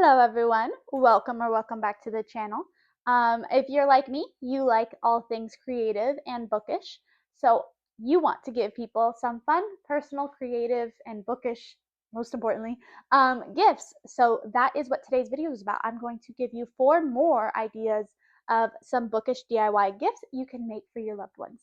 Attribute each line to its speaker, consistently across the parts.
Speaker 1: Hello everyone, welcome back to the channel. If you're like me, you like all things creative and bookish, so you want to give people some fun, personal, creative, and bookish, most importantly, gifts. So that is what today's video is about. I'm going to give you 4 more ideas of some bookish DIY gifts you can make for your loved ones.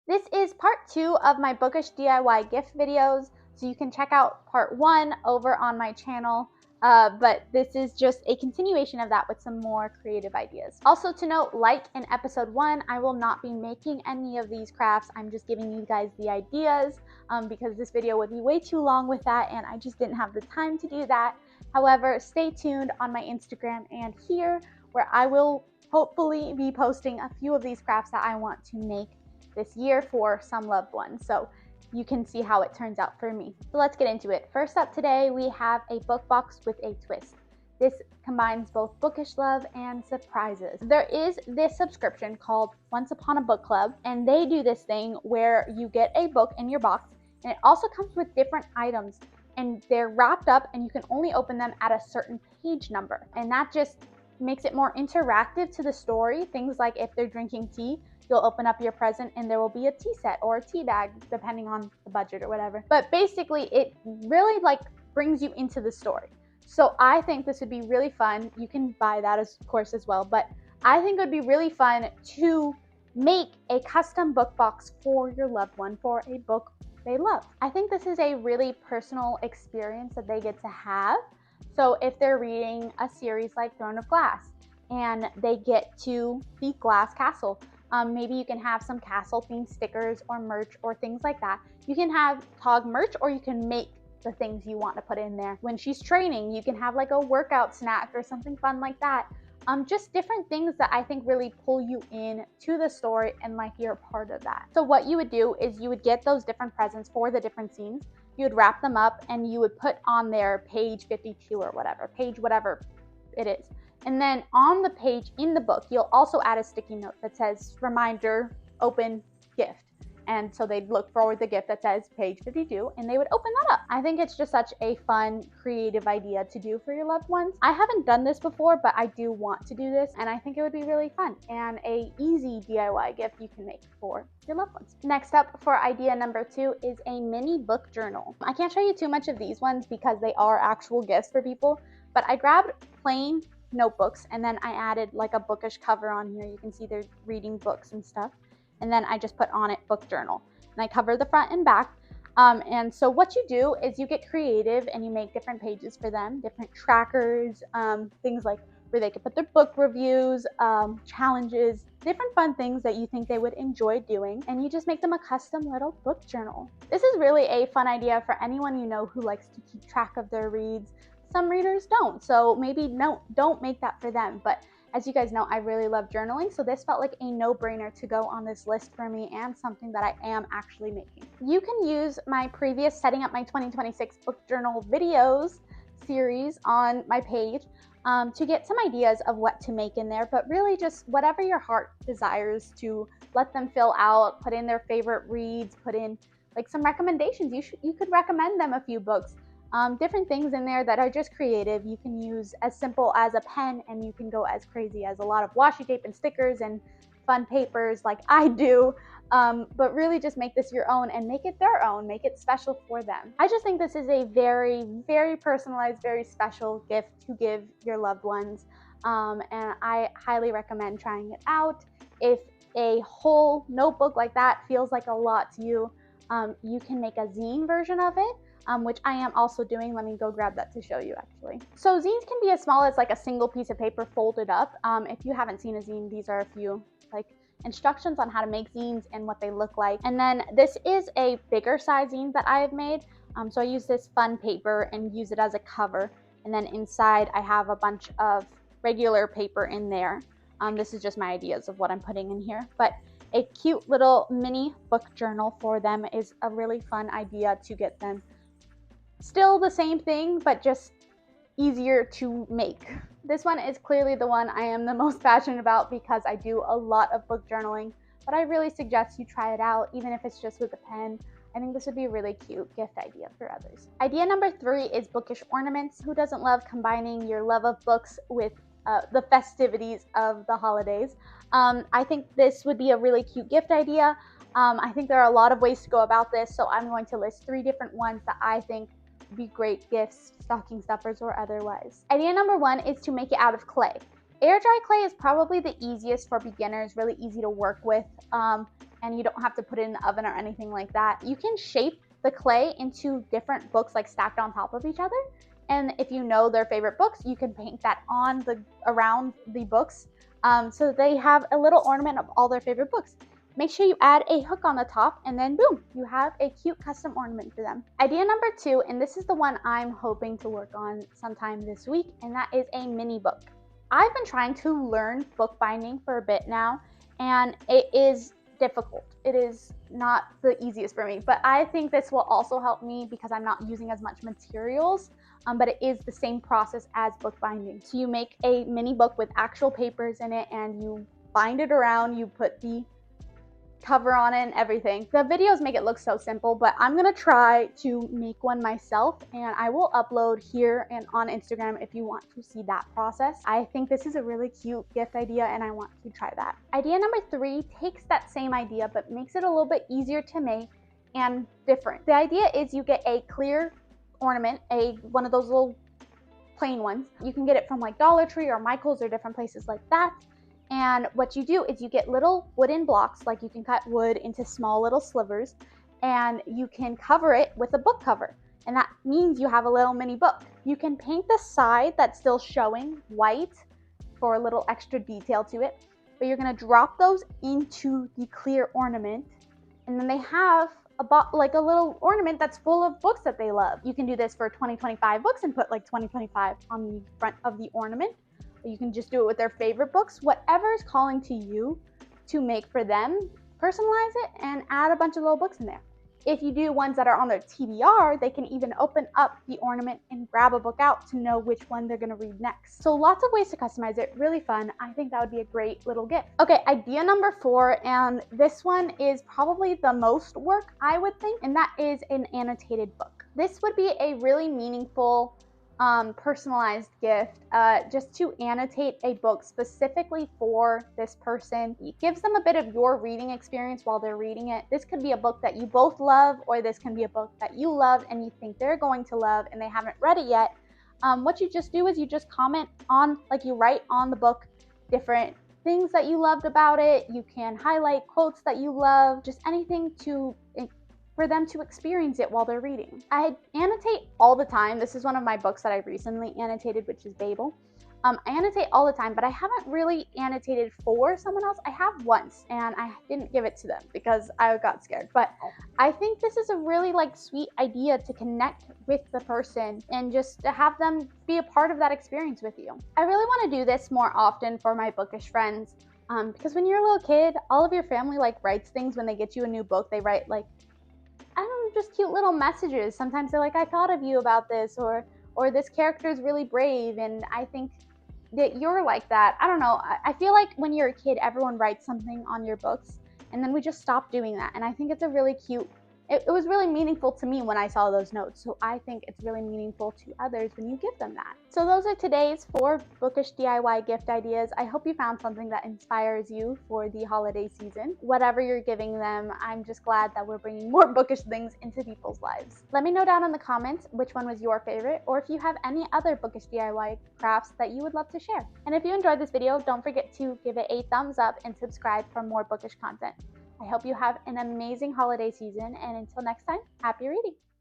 Speaker 1: This is part 2 of my bookish DIY gift videos, so you can check out part 1 over on my channel, but this is just a continuation of that with some more creative ideas. Also to note, like in episode 1, I will not be making any of these crafts. I'm just giving you guys the ideas because this video would be way too long with that and I just didn't have the time to do that. However, stay tuned on my Instagram and here where I will hopefully be posting a few of these crafts that I want to make this year for some loved ones, so you can see how it turns out for me. So let's get into it. First up today, we have a book box with a twist. This combines both bookish love and surprises. There is this subscription called Once Upon a Book Club, and they do this thing where you get a book in your box, and it also comes with different items, and they're wrapped up, and you can only open them at a certain page number, and that just makes it more interactive to the story. Things like if they're drinking tea, you'll open up your present and there will be a tea set or a tea bag depending on the budget or whatever. But basically it really brings you into the story. So I think this would be really fun. You can buy that of course as well, but I think it would be really fun to make a custom book box for your loved one for a book they love. I think this is a really personal experience that they get to have. So if they're reading a series like Throne of Glass and they get to the Glass Castle, maybe you can have some castle themed stickers or merch or things like that. You can have Tog merch or you can make the things you want to put in there. When she's training, you can have like a workout snack or something fun like that. Just different things that I think really pull you in to the story and like you're a part of that. So what you would do is you would get those different presents for the different scenes. You would wrap them up and you would put on there page 52 or whatever, page whatever it is. And then on the page in the book, you'll also add a sticky note that says reminder, open, gift. And so they'd look forward the gift that says page 52 and they would open that up. I think it's just such a fun, creative idea to do for your loved ones. I haven't done this before, but I do want to do this and I think it would be really fun and a easy DIY gift you can make for your loved ones. Next up for idea number 2 is a mini book journal. I can't show you too much of these ones because they are actual gifts for people, but I grabbed plain notebooks and then I added like a bookish cover on here. You can see they're reading books and stuff, and then I just put on it book journal and I cover the front and back. And so what you do is you get creative and you make different pages for them, different trackers, things like where they could put their book reviews, challenges, different fun things that you think they would enjoy doing, and you just make them a custom little book journal. This is really a fun idea for anyone you know who likes to keep track of their reads. Some readers don't, so maybe don't make that for them. But as you guys know, I really love journaling, so this felt like a no-brainer to go on this list for me and something that I am actually making. You can use my previous Setting Up My 2026 Book Journal videos series on my page to get some ideas of what to make in there, but really just whatever your heart desires to let them fill out, put in their favorite reads, put in like some recommendations. You could recommend them a few books. Different things in there that are just creative. You can use as simple as a pen and you can go as crazy as a lot of washi tape and stickers and fun papers like I do, but really just make this your own and make it their own, make it special for them. I just think this is a very, very personalized, very special gift to give your loved ones, and I highly recommend trying it out. If a whole notebook like that feels like a lot to you, you can make a zine version of it, which I am also doing. Let me go grab that to show you actually. So zines can be as small as like a single piece of paper folded up. If you haven't seen a zine, these are a few like instructions on how to make zines and what they look like. And then this is a bigger size zine that I have made. So I use this fun paper and use it as a cover. And then inside I have a bunch of regular paper in there. This is just my ideas of what I'm putting in here. But a cute little mini book journal for them is a really fun idea to get them. Still the same thing, but just easier to make. This one is clearly the one I am the most passionate about because I do a lot of book journaling. but I really suggest you try it out, even if it's just with a pen. I think this would be a really cute gift idea for others. Idea number 3 is bookish ornaments. Who doesn't love combining your love of books with the festivities of the holidays? I think this would be a really cute gift idea. I think there are a lot of ways to go about this, so I'm going to list 3 different ones that I think would be great gifts, stocking stuffers or otherwise. Idea number 1 is to make it out of clay. Air dry clay is probably the easiest for beginners, really easy to work with, and you don't have to put it in the oven or anything like that. You can shape the clay into different books, like stacked on top of each other. And if you know their favorite books, you can paint that around the books, so they have a little ornament of all their favorite books. Make sure you add a hook on the top, and then boom, you have a cute custom ornament for them. Idea number 2, and this is the one I'm hoping to work on sometime this week, and that is a mini book. I've been trying to learn bookbinding for a bit now, and it is difficult. It is not the easiest for me, but I think this will also help me because I'm not using as much materials, but it is the same process as bookbinding. So you make a mini book with actual papers in it, and you bind it around, you put the cover on it and everything. The videos make it look so simple, but I'm gonna try to make one myself, and I will upload here and on Instagram if you want to see that process. I think this is a really cute gift idea, and I want to try that. Idea number 3 takes that same idea but makes it a little bit easier to make and different. The idea is you get a clear ornament, one of those little plain ones. You can get it from like Dollar Tree or Michael's or different places like that. And what you do is you get little wooden blocks, like you can cut wood into small little slivers, and you can cover it with a book cover. And that means you have a little mini book. You can paint the side that's still showing white for a little extra detail to it, but you're gonna drop those into the clear ornament, and then they have like a little ornament that's full of books that they love. You can do this for 2025 books and put like 2025 on the front of the ornament. You can just do it with their favorite books, whatever is calling to you to make for them. Personalize it and add a bunch of little books in there. If you do ones that are on their TBR, they can even open up the ornament and grab a book out to know which one they're gonna read next. So lots of ways to customize it, really fun. I think that would be a great little gift. Okay, idea number 4, and this one is probably the most work, I would think, and that is an annotated book. This would be a really meaningful personalized gift, just to annotate a book specifically for this person. It gives them a bit of your reading experience while they're reading it. This could be a book that you both love, or this can be a book that you love and you think they're going to love and they haven't read it yet. What you just do is you just comment on, like you write on the book different things that you loved about it. You can highlight quotes that you love, just anything for them to experience it while they're reading. I annotate all the time. This is one of my books that I recently annotated, which is Babel. I annotate all the time, but I haven't really annotated for someone else. I have once, and I didn't give it to them because I got scared. But I think this is a really sweet idea to connect with the person and just to have them be a part of that experience with you. I really want to do this more often for my bookish friends, because when you're a little kid, all of your family writes things when they get you a new book. They write I don't know, just cute little messages. Sometimes they're like, I thought of you about this, or this character is really brave, and I think that you're like that. I don't know. I feel like when you're a kid, everyone writes something on your books, and then we just stop doing that. And I think it's a really cute, it was really meaningful to me when I saw those notes. So I think it's really meaningful to others when you give them that. So those are today's 4 bookish DIY gift ideas. I hope you found something that inspires you for the holiday season. Whatever you're giving them, I'm just glad that we're bringing more bookish things into people's lives. Let me know down in the comments which one was your favorite, or if you have any other bookish DIY crafts that you would love to share. And if you enjoyed this video, don't forget to give it a thumbs up and subscribe for more bookish content. I hope you have an amazing holiday season, and until next time, happy reading!